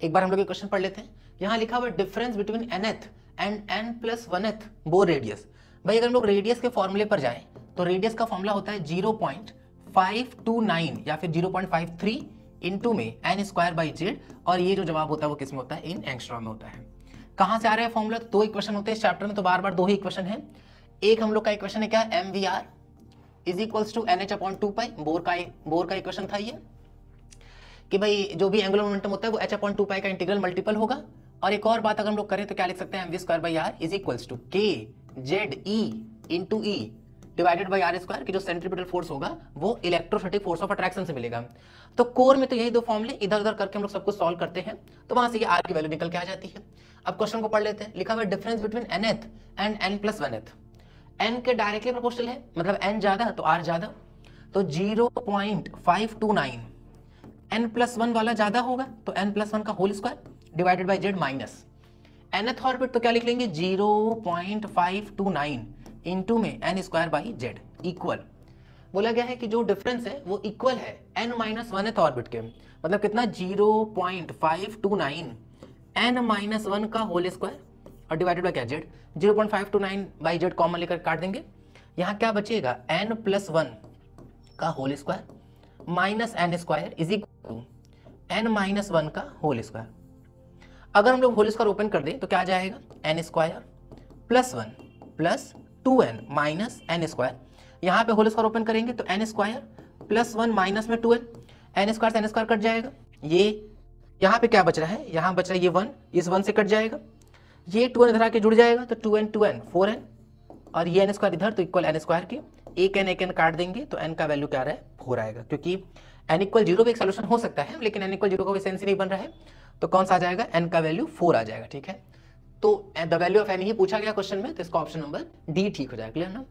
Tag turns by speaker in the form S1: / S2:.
S1: एक बार हम लोग ये क्वेश्चन पढ़ लेते हैं। यहाँ लिखा हुआ difference between nth and n plus 1th bore radius. भाई अगर हम लोग रेडियस के फॉर्मूले पर जाएं तो रेडियस का फॉर्मूला होता है 0.529 या फिर 0.53 इंटू में n स्क्वायर बाई जेड, और ये जो जवाब होता है वो किस में होता है, इन एंगस्ट्रॉम में होता है। कहाँ से आ रहा है फॉर्मूला? दो इक्वेशन होते हैं इस चैप्टर में, तो बार बार दो ही इक्वेशन है। एक हम लोग का इक्वेशन है क्या, mvr is equals to nh upon 2 pi, Bohr का इक्वेशन था ये कि भाई जो भी एंगुलर मोमेंटम होता है वो h अपॉन 2 पाई का इंटीग्रल मल्टीपल होगा। और एक और बात अगर हम लोग करें तो क्या लिख सकते हैं, mv square by R is equals to k Z E into E divided by R square, की जो सेंट्रीपिटल फोर्स होगा वो इलेक्ट्रोस्टैटिक फोर्स ऑफ अट्रैक्शन से मिलेगा। तो कोर में तो यही दो फॉर्मूले इधर उधर करके हम लोग सब कुछ सॉल्व करते हैं, तो वहां से ये आर की वैल्यू निकल के आ जाती है। अब क्वेश्चन को पढ़ लेते हैं। लिखा हुआ है difference between nth and n plus 1th। n के डायरेक्टली प्रोपोर्शनल है, मतलब n ज्यादा तो r ज्यादा, तो 0.529। n प्लस 1 वाला ज्यादा होगा तो n प्लस 1 का whole square divided by Z minus nth orbit, तो क्या लिख लेंगे 0.529 इंटू में n square by Z equal. बोला गया है कि जो डिफरेंस है वो इक्वल है n माइनस 1th ऑर्बिट के, मतलब कितना 0.529 n माइनस 1 का होल स्क्वायर और डिवाइडेड बाई क्या, जेड। 0.529 बाई जेड कॉमन लेकर काट देंगे, यहाँ क्या बचेगा n प्लस 1 का whole square minus n square is equal to n minus 1 का होल स्क्वायर। अगर हम लोग होल स्क्वायर ओपन कर दें तो क्या आ जाएगा, n square plus 1 plus 2n minus n square. यहाँ पे होल स्क्वायर ओपन करेंगे तो n स्क्वायर प्लस 1 माइनस में 2n, n स्क्वायर से n स्क्वायर कट जाएगा। ये यहाँ पे क्या बच रहा है, यहाँ बच रहा है ये 1, इस 1 से कट जाएगा, ये 2n इधर आके जुड़ जाएगा तो 2n 4n, और ये n स्क्वायर इधर तो इक्वल n स्क्वायर के, एक n काट देंगे तो n का वैल्यू क्या आ रहा है, 4 आएगा। क्योंकि n इक्वल 0 भी एक सोल्यूशन हो सकता है, लेकिन n इक्वल 0 का कोई सेंस ही नहीं बन रहा है, तो कौन सा आ जाएगा, n का वैल्यू 4 आ जाएगा। ठीक है, तो द वैल्यू ऑफ n ही पूछा गया क्वेश्चन में, तो इसका ऑप्शन नंबर डी ठीक हो जाएगा। क्लियर ना?